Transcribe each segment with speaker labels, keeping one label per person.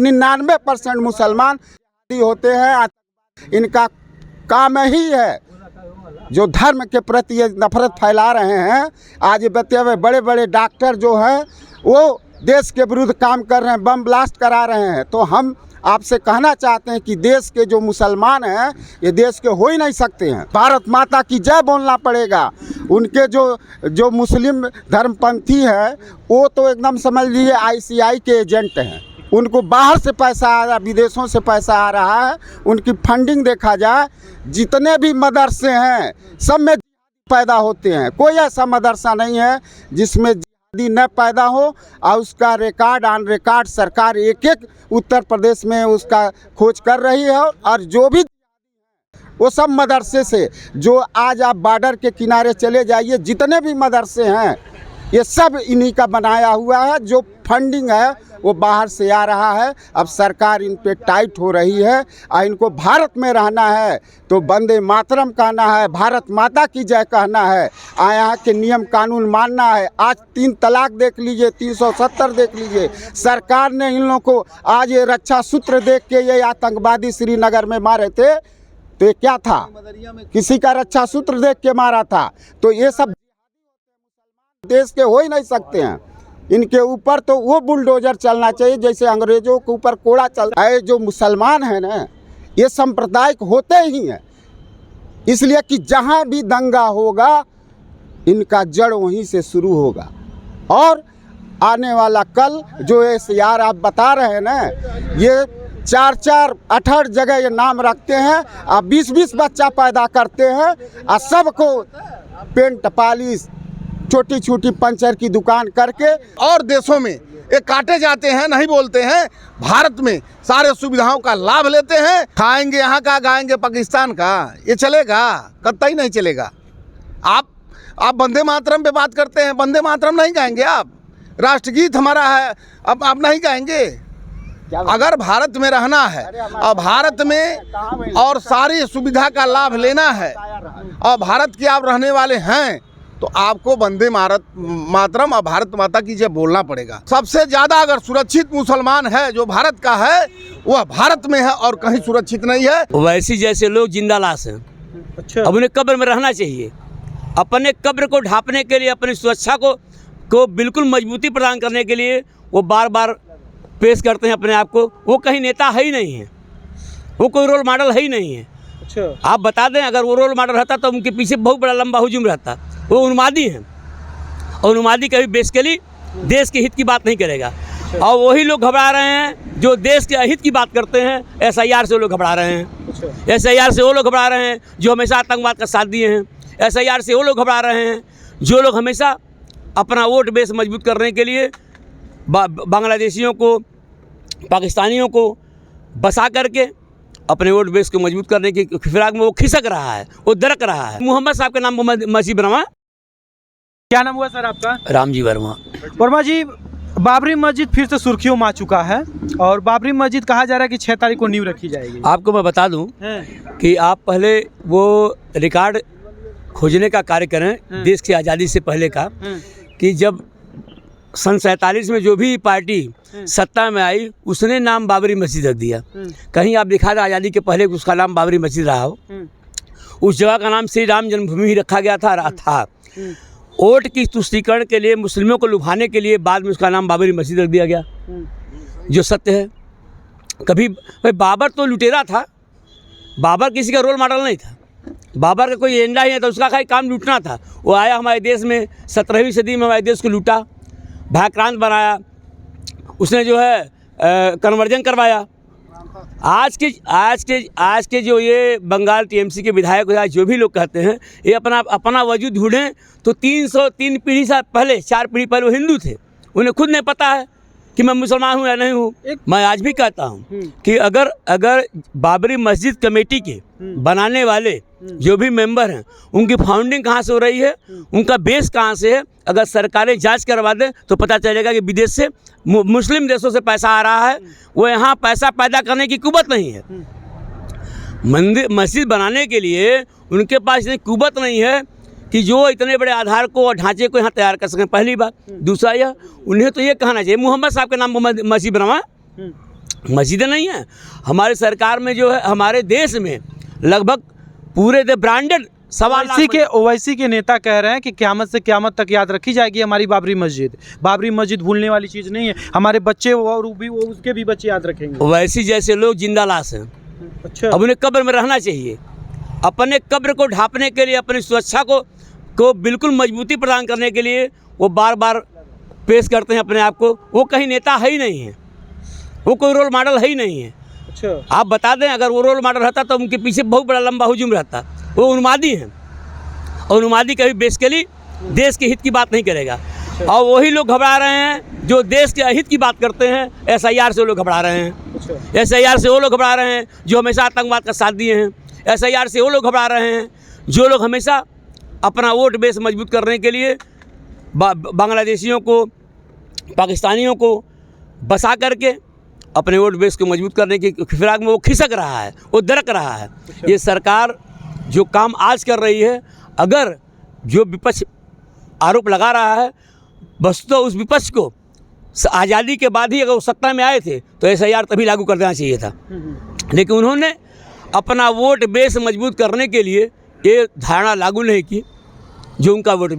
Speaker 1: 99% मुसलमान होते हैं। इनका काम ही है जो धर्म के प्रति ये नफरत फैला रहे हैं। आज बते हुए बड़े बड़े डॉक्टर जो हैं वो देश के विरुद्ध काम कर रहे हैं, बम ब्लास्ट करा रहे हैं। तो हम आपसे कहना चाहते हैं कि देश के जो मुसलमान हैं ये देश के हो ही नहीं सकते हैं। भारत माता की जय बोलना पड़ेगा। उनके जो मुस्लिम धर्मपंथी है वो तो एकदम समझ लीजिए ICI के एजेंट हैं। उनको बाहर से पैसा आ रहा, विदेशों से पैसा आ रहा है। उनकी फंडिंग देखा जाए, जितने भी मदरसे हैं सब में पैदा होते हैं। कोई ऐसा मदरसा नहीं है जिसमें जिहादी न पैदा हो। और उसका रिकॉर्ड ऑन रिकॉर्ड सरकार एक उत्तर प्रदेश में उसका खोज कर रही है। और जो भी वो सब मदरसे से, जो आज आप बॉर्डर के किनारे चले जाइए, जितने भी मदरसे हैं ये सब इन्हीं का बनाया हुआ है। जो फंडिंग है वो बाहर से आ रहा है। अब सरकार इन पे टाइट हो रही है और इनको भारत में रहना है तो वंदे मातरम कहना है, भारत माता की जय कहना है, यहाँ के नियम कानून मानना है। आज 3 तलाक देख लीजिए, 370 देख लीजिए। सरकार ने इन लोगों को आज ये रक्षा सूत्र देख के ये आतंकवादी श्रीनगर में मारे थे तो ये क्या था? किसी का रक्षा सूत्र देख के मारा था। तो ये सब देश के हो ही नहीं सकते हैं। इनके ऊपर तो वो बुलडोजर चलना चाहिए जैसे अंग्रेजों के ऊपर कोड़ा चलता है। जो मुसलमान हैं ना ये सांप्रदायिक होते ही हैं, इसलिए कि जहाँ भी दंगा होगा इनका जड़ वहीं से शुरू होगा। और आने वाला कल जो SR आप बता रहे हैं ना, ये 4-4 8 जगह ये नाम रखते हैं और 20-20 बच्चा पैदा करते हैं और सबको पेंट पॉलिश छोटी छोटी पंचर की दुकान करके
Speaker 2: और देशों में ये काटे जाते हैं, नहीं बोलते हैं। भारत में सारे सुविधाओं का लाभ लेते हैं। खाएंगे यहाँ का, गाएंगे पाकिस्तान का, ये चलेगा? कतई नहीं चलेगा। आप वंदे मातरम पे बात करते हैं, वंदे मातरम नहीं गाएंगे आप? राष्ट्रगीत हमारा है, अब आप नहीं गाएंगे? अगर भारत में रहना है और भारत में और सारी सुविधा का लाभ लेना है और भारत के आप रहने वाले हैं तो आपको वंदे मातरम और भारत माता की जय बोलना पड़ेगा। सबसे ज़्यादा अगर सुरक्षित मुसलमान है जो भारत का है वह भारत में है और कहीं सुरक्षित नहीं है।
Speaker 3: वैसी जैसे लोग जिंदा लाश हैं। अच्छा। अब उन्हें कब्र में रहना चाहिए। अपने कब्र को ढांपने के लिए, अपनी सुरक्षा को बिल्कुल मजबूती प्रदान करने के लिए वो बार बार पेश करते हैं अपने आप को। वो कहीं नेता है ही नहीं है, वो कोई रोल मॉडल है ही नहीं है। अच्छा। आप बता दें, अगर वो रोल मॉडल रहता तो उनके पीछे बहुत बड़ा लंबा हुजूम रहता। वो उन्मादी हैं और उन्मादी कभी बेसिकली देश के हित की बात नहीं करेगा। और वही लोग घबरा रहे हैं जो देश के अहित की बात करते हैं। SIR से वो लोग घबरा रहे हैं। SIR से वो लोग घबरा रहे हैं जो हमेशा आतंकवाद का साथ दिए हैं। SIR से वो लोग घबरा रहे हैं जो लोग हमेशा अपना वोट बेस मजबूत करने के लिए बांग्लादेशियों को, पाकिस्तानियों को बसा करके अपने वोट बेस को मजबूत करने की फिराक में वो खिसक रहा है, वो दरक रहा है। मोहम्मद साहब के नाम मोहम्मद मसीह वर्मा।
Speaker 4: क्या नाम हुआ सर आपका?
Speaker 3: रामजी वर्मा।
Speaker 4: वर्मा जी, बाबरी मस्जिद फिर से सुर्खियों में आ चुका है और बाबरी मस्जिद कहा जा रहा है कि 6 तारीख को नींव रखी जाएगी।
Speaker 3: आपको मैं बता दूं कि आप पहले वो रिकॉर्ड खोजने का कार्य करें देश की आज़ादी से पहले का, कि जब सन 47 में जो भी पार्टी सत्ता में आई उसने नाम बाबरी मस्जिद रख दिया। कहीं आप दिखा दें आज़ादी के पहले उसका नाम बाबरी मस्जिद रहा हो। उस जगह का नाम श्री राम जन्मभूमि ही रखा गया था। वोट की तुष्टीकरण के लिए, मुस्लिमों को लुभाने के लिए बाद में उसका नाम बाबरी मस्जिद रख दिया गया, जो सत्य है। कभी भाई बाबर तो लुटेरा था, बाबर किसी का रोल मॉडल नहीं था। बाबर का कोई एजेंडा ही नहीं था, उसका काम लूटना था। वो आया हमारे देश में 17वीं सदी में हमारे देश को लूटा, भयक्रांत बनाया, उसने जो है कन्वर्जन करवाया। आज के जो ये बंगाल TMC के विधायक या जो भी लोग कहते हैं ये अपना वजूद ढूंढें तो 303 पीढ़ी से पहले, 4 पीढ़ी पहले वो हिंदू थे। उन्हें खुद नहीं पता है कि मैं मुसलमान हूँ या नहीं हूँ। मैं आज भी कहता हूँ कि अगर बाबरी मस्जिद कमेटी के बनाने वाले जो भी मेंबर हैं उनकी फाउंडिंग कहाँ से हो रही है, उनका बेस कहाँ से है, अगर सरकारें जांच करवा दें तो पता चलेगा कि विदेश से, मुस्लिम देशों से पैसा आ रहा है। वो यहाँ पैसा पैदा करने की कुवत नहीं है। मस्जिद बनाने के लिए उनके पास इतनी कुवत नहीं है कि जो इतने बड़े आधार को और ढांचे को यहाँ तैयार कर सकें, पहली बात। दूसरा यह, उन्हें तो ये कहना चाहिए, मोहम्मद साहब के नाम मोहम्मद मसीह वर्मा, मस्जिदें नहीं हैं। हमारे सरकार में जो है, हमारे देश में लगभग पूरे द ब्रांडेड
Speaker 4: ओवैसी के नेता कह रहे हैं कि क़यामत से क़यामत तक याद रखी जाएगी हमारी बाबरी मस्जिद। बाबरी मस्जिद भूलने वाली चीज़ नहीं है, हमारे बच्चे और भी वो उसके भी बच्चे याद रखेंगे।
Speaker 3: ओवैसी जैसे लोग जिंदा लाश हैं।
Speaker 4: अच्छा,
Speaker 3: अब उन्हें कब्र में रहना चाहिए। अपने कब्र को ढांपने के लिए, अपनी सुरक्षा को बिल्कुल मजबूती प्रदान करने के लिए वो बार बार पेश करते हैं अपने आप को। वो कहीं नेता है ही नहीं है, वो कोई रोल मॉडल है ही नहीं है।
Speaker 4: अच्छा,
Speaker 3: आप बता दें, अगर वो रोल मॉडल रहता तो उनके पीछे बहुत बड़ा लंबा हुजूम रहता। वो उन्मादी हैं, और उन्मादी कभी बेसिकली देश के हित की बात नहीं करेगा। और वही लोग घबरा रहे हैं जो देश के अहित की बात करते हैं। SIR से वो लोग घबरा रहे हैं। SIR से वो लोग घबरा रहे हैं जो हमेशा आतंकवाद का साथ दिए हैं। SIR से वो लोग घबरा रहे हैं जो लोग हमेशा अपना वोट बेस मजबूत करने के लिए बांग्लादेशियों को, पाकिस्तानियों को बसा करके अपने वोट बेस को मजबूत करने की फिराक में वो खिसक रहा है, वो दरक रहा है। ये सरकार जो काम आज कर रही है, अगर जो विपक्ष आरोप लगा रहा है, वस्तुतः उस विपक्ष को आज़ादी के बाद ही अगर वो सत्ता में आए थे तो SIR तभी लागू कर देना चाहिए था। लेकिन उन्होंने अपना वोट बेस मजबूत करने के लिए ये धारणा लागू नहीं की जो उनका वोट।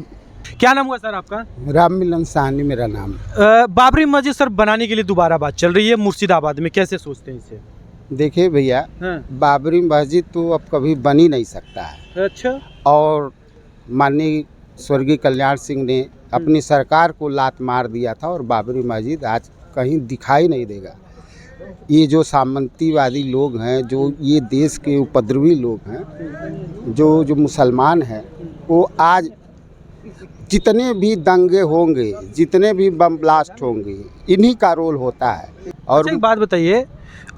Speaker 4: क्या नाम हुआ सर आपका?
Speaker 1: राम मिलन साहनी मेरा नाम है।
Speaker 4: बाबरी मस्जिद सर बनाने के लिए दोबारा बात चल रही है मुर्शिदाबाद में, कैसे सोचते हैं इसे?
Speaker 1: देखिए भैया, बाबरी मस्जिद तो अब कभी बन ही नहीं सकता है।
Speaker 4: अच्छा,
Speaker 1: और माननीय स्वर्गीय कल्याण सिंह ने अपनी सरकार को लात मार दिया था और बाबरी मस्जिद आज कहीं दिखाई नहीं देगा। ये जो सामंतीवादी लोग हैं, जो ये देश के उपद्रवी लोग हैं, जो मुसलमान हैं, वो आज जितने भी दंगे होंगे, जितने भी बम ब्लास्ट होंगे, इन्हीं का रोल होता है। और
Speaker 4: अच्छा, एक बात बताइए,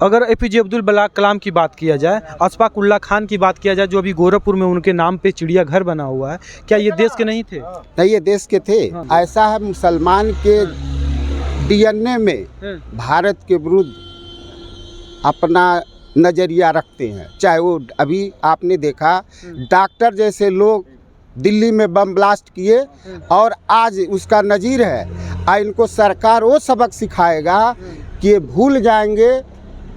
Speaker 4: अगर APJ अब्दुल कलाम की बात किया जाए, अशफाक उल्लाह खान की बात किया जाए, जो अभी गोरखपुर में उनके नाम पे चिड़ियाघर बना हुआ है, क्या ये देश के नहीं थे?
Speaker 1: नहीं, ये देश के थे। ऐसा है, मुसलमान के DNA में भारत के विरुद्ध अपना नज़रिया रखते हैं। चाहे वो अभी आपने देखा डॉक्टर जैसे लोग दिल्ली में बम ब्लास्ट किए और आज उसका नज़ीर है। इनको सरकार वो सबक सिखाएगा कि ये भूल जाएंगे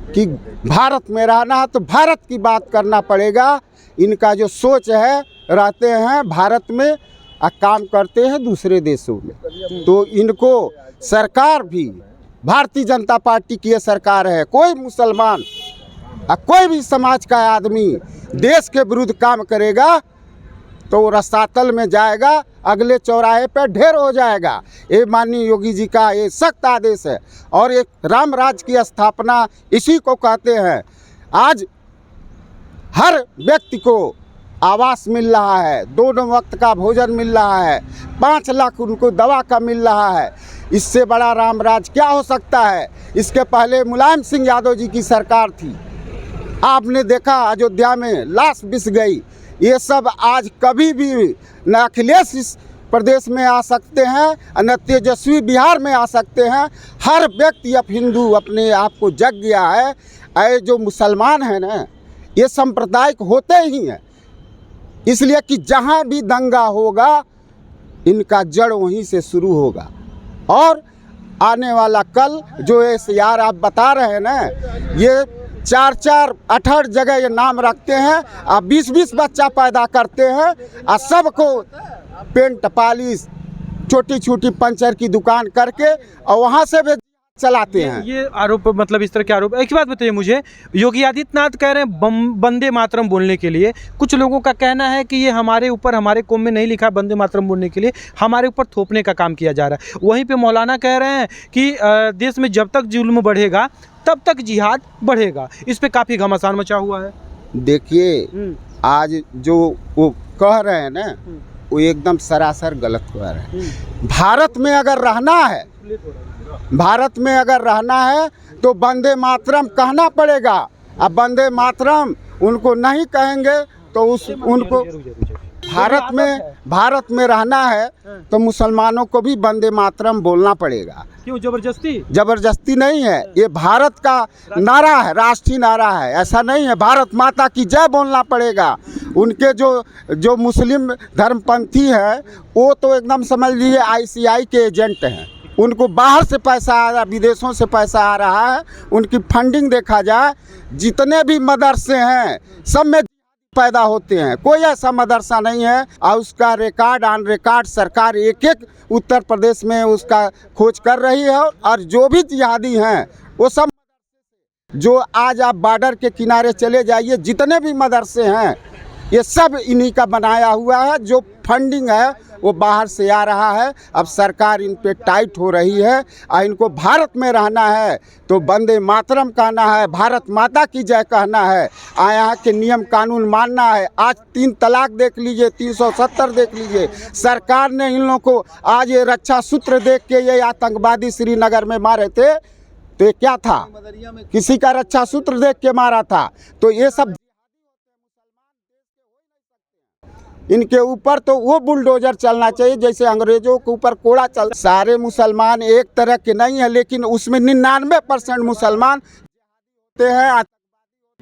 Speaker 1: कि भारत में रहना है तो भारत की बात करना पड़ेगा। इनका जो सोच है, रहते हैं भारत में और काम करते हैं दूसरे देशों में। तो इनको सरकार भी, भारतीय जनता पार्टी की ये सरकार है, कोई मुसलमान कोई भी समाज का आदमी देश के विरुद्ध काम करेगा तो वो रसातल में जाएगा, अगले चौराहे पर ढेर हो जाएगा। ये माननीय योगी जी का ये सख्त आदेश है। और एक राम राज की स्थापना इसी को कहते हैं। आज हर व्यक्ति को आवास मिल रहा है, 2 वक्त का भोजन मिल रहा है, 5 लाख उनको दवा का मिल रहा है। इससे बड़ा राम राज क्या हो सकता है? इसके पहले मुलायम सिंह यादव जी की सरकार थी, आपने देखा अयोध्या में लाश बिछ गई। ये सब आज कभी भी न अखिलेश इस प्रदेश में आ सकते हैं न तेजस्वी बिहार में आ सकते हैं। हर व्यक्ति अब हिंदू अपने आप को जग गया है। ये जो मुसलमान हैं ना, ये सांप्रदायिक होते ही हैं, इसलिए कि जहाँ भी दंगा होगा इनका जड़ वहीं से शुरू होगा। और आने वाला कल जो SIR आप बता रहे हैं ना, ये 4-4-8 जगह ये नाम रखते हैं और 20-20 बच्चा पैदा करते हैं और सबको पेंट पॉलिश छोटी छोटी पंचर की दुकान करके और वहाँ से भी चलाते हैं।
Speaker 4: ये आरोप, मतलब इस तरह के आरोप। एक बात बताइए मुझे, योगी आदित्यनाथ कह रहे हैं वंदे मातरम बोलने के लिए। कुछ लोगों का कहना है कि ये हमारे ऊपर, हमारे कौम में नहीं लिखा वंदे मातरम बोलने के लिए, हमारे ऊपर थोपने का काम किया जा रहा है। वहीं पे मौलाना कह रहे हैं कि देश में जब तक जुल्म बढ़ेगा तब तक जिहाद बढ़ेगा। इस पे काफ़ी घमासान मचा हुआ है।
Speaker 1: देखिए, आज जो वो कह रहे हैं ना, वो एकदम सरासर गलत कह रहे हैं। भारत में अगर रहना है, भारत में अगर रहना है तो वंदे मातरम कहना पड़ेगा। अब वंदे मातरम उनको नहीं कहेंगे तो उनको भारत में रहना है तो मुसलमानों को भी वंदे मातरम बोलना पड़ेगा।
Speaker 4: क्यों जबरदस्ती?
Speaker 1: जबरदस्ती नहीं है, ये भारत का नारा है, राष्ट्रीय नारा है। ऐसा नहीं है, भारत माता की जय बोलना पड़ेगा। उनके जो मुस्लिम धर्मपंथी है वो तो एकदम समझ लीजिए ICI के एजेंट हैं। उनको बाहर से पैसा आ रहा, विदेशों से पैसा आ रहा है। उनकी फंडिंग देखा जाए, जितने भी मदरसे हैं सब में पैदा होते हैं, कोई ऐसा मदरसा नहीं है। और उसका रिकॉर्ड ऑन रिकॉर्ड सरकार एक एक उत्तर प्रदेश में उसका खोज कर रही है। और जो भी जिहादी हैं वो सब, जो आज आप बॉर्डर के किनारे चले जाइए, जितने भी मदरसे हैं ये सब इन्हीं का बनाया हुआ है। जो फंडिंग है वो बाहर से आ रहा है। अब सरकार इन पे टाइट हो रही है और इनको भारत में रहना है तो वंदे मातरम कहना है, भारत माता की जय कहना है, यहाँ के नियम कानून मानना है। आज 3 तलाक देख लीजिए, 370 देख लीजिए। सरकार ने इन लोगों को आज ये रक्षा सूत्र देख के ये आतंकवादी श्रीनगर में मारे थे, तो ये क्या था? किसी का रक्षा सूत्र देख के मारा था। तो ये सब इनके ऊपर तो वो बुलडोजर चलना चाहिए जैसे अंग्रेजों के ऊपर कोड़ा चल। सारे मुसलमान एक तरह के नहीं है, लेकिन उसमें 99% मुसलमान होते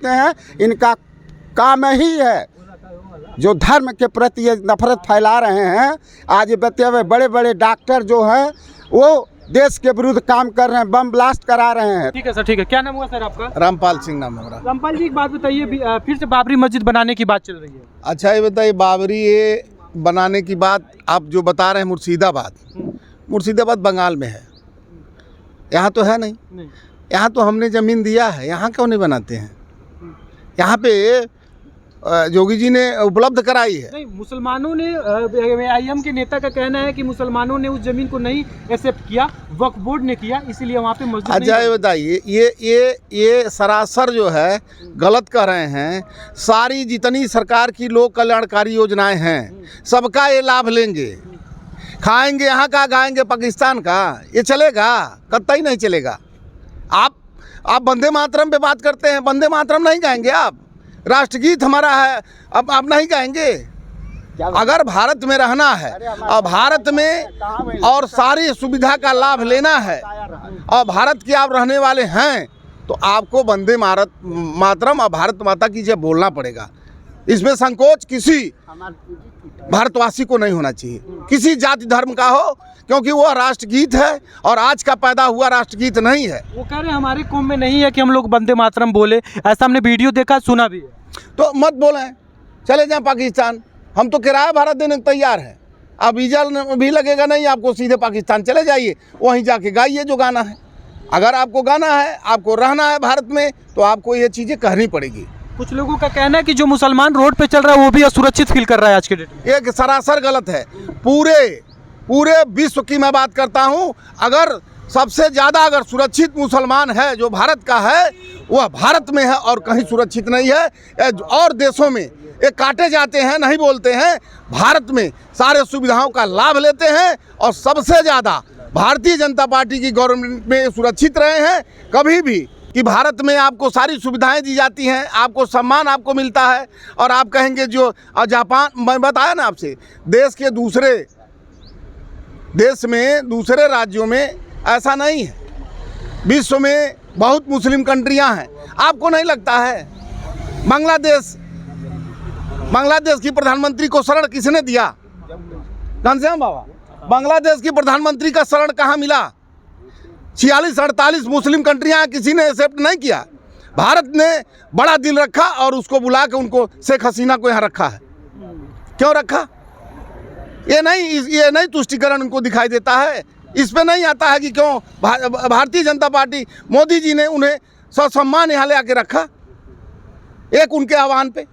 Speaker 1: हैं। इनका काम ही है जो धर्म के प्रति ये नफरत फैला रहे हैं। आज बते हुए बड़े बड़े डॉक्टर जो हैं वो देश के विरुद्ध काम कर रहे हैं, बम ब्लास्ट करा रहे हैं।
Speaker 4: ठीक है सर, ठीक है। क्या नाम हुआ सर आपका?
Speaker 2: रामपाल सिंह नाम है मेरा।
Speaker 4: रामपाल जी, एक बात बताइए, फिर से बाबरी मस्जिद बनाने की बात चल रही है।
Speaker 2: अच्छा ये बताइए, बाबरी ये बनाने की बात आप जो बता रहे हैं, मुर्शिदाबाद बंगाल में है, यहाँ तो है नहीं। यहाँ तो हमने ज़मीन दिया है, यहाँ क्यों नहीं बनाते हैं? यहाँ पे योगी जी ने उपलब्ध कराई है।
Speaker 4: नहीं, मुसलमानों ने, IM के नेता का कहना है कि मुसलमानों ने उस जमीन को नहीं एक्सेप्ट किया, वक्फ बोर्ड ने किया, इसीलिए वहाँ पे मस्जिद।
Speaker 2: अच्छा ये बताइए, ये सरासर जो है गलत कह रहे हैं। सारी जितनी सरकार की लोक कल्याणकारी योजनाएं हैं सबका ये लाभ लेंगे, खाएंगे यहाँ का, गाएंगे पाकिस्तान का। ये चलेगा? कतई नहीं चलेगा। आप वंदे मातरम पे बात करते हैं, वंदे मातरम नहीं गाएंगे आप? राष्ट्रगीत हमारा है, अब आप नहीं गाएंगे? अगर भारत में रहना है और भारत में और सारी सुविधा का लाभ लेना है और भारत के आप रहने वाले हैं तो आपको वंदे मातरम और भारत माता की जय बोलना पड़ेगा। इसमें संकोच किसी भारतवासी को नहीं होना चाहिए, किसी जाति धर्म का हो, क्योंकि वो राष्ट्रगीत है और आज का पैदा हुआ राष्ट्रगीत नहीं है।
Speaker 4: वो कह रहे हैं हमारे कौम में नहीं है कि हम लोग वंदे मातरम बोले, ऐसा हमने वीडियो देखा, सुना भी है।
Speaker 2: तो मत बोलें, चले जाएं पाकिस्तान। हम तो किराया भारत देने को तैयार हैं। अब वीज़ा भी लगेगा नहीं आपको, सीधे पाकिस्तान चले जाइए, वहीं जाके गाइए जो गाना है। अगर आपको गाना है, आपको रहना है भारत में, तो आपको ये चीज़ें कहनी पड़ेगी।
Speaker 4: कुछ लोगों का कहना है कि जो मुसलमान रोड पे चल रहा है वो भी असुरक्षित फील कर रहा है आज के डेट में।
Speaker 2: एक सरासर गलत है। पूरे विश्व की मैं बात करता हूँ, अगर सबसे ज़्यादा अगर सुरक्षित मुसलमान है जो भारत का है, वह भारत में है और कहीं सुरक्षित नहीं है। और देशों में ये काटे जाते हैं, नहीं बोलते हैं। भारत में सारे सुविधाओं का लाभ लेते हैं और सबसे ज़्यादा भारतीय जनता पार्टी की गवर्नमेंट में सुरक्षित रहे हैं। कभी भी कि भारत में आपको सारी सुविधाएं दी जाती हैं, आपको सम्मान आपको मिलता है। और आप कहेंगे जो जापान, मैं बताया ना आपसे, देश के दूसरे राज्यों में ऐसा नहीं है। विश्व में बहुत मुस्लिम कंट्रियां हैं, आपको नहीं लगता है? बांग्लादेश की प्रधानमंत्री को शरण किसने दिया? घनश्याम बाबा, बांग्लादेश की प्रधानमंत्री का शरण कहाँ मिला? 46-48 मुस्लिम कंट्रियां, किसी ने एक्सेप्ट नहीं किया। भारत ने बड़ा दिल रखा और उसको बुला के उनको शेख हसीना को यहाँ रखा है। क्यों रखा? ये नहीं तुष्टिकरण उनको दिखाई देता है। इस पे नहीं आता है कि क्यों भारतीय जनता पार्टी, मोदी जी ने उन्हें ससम्मान यहाँ ले आके रखा, एक उनके आह्वान पे।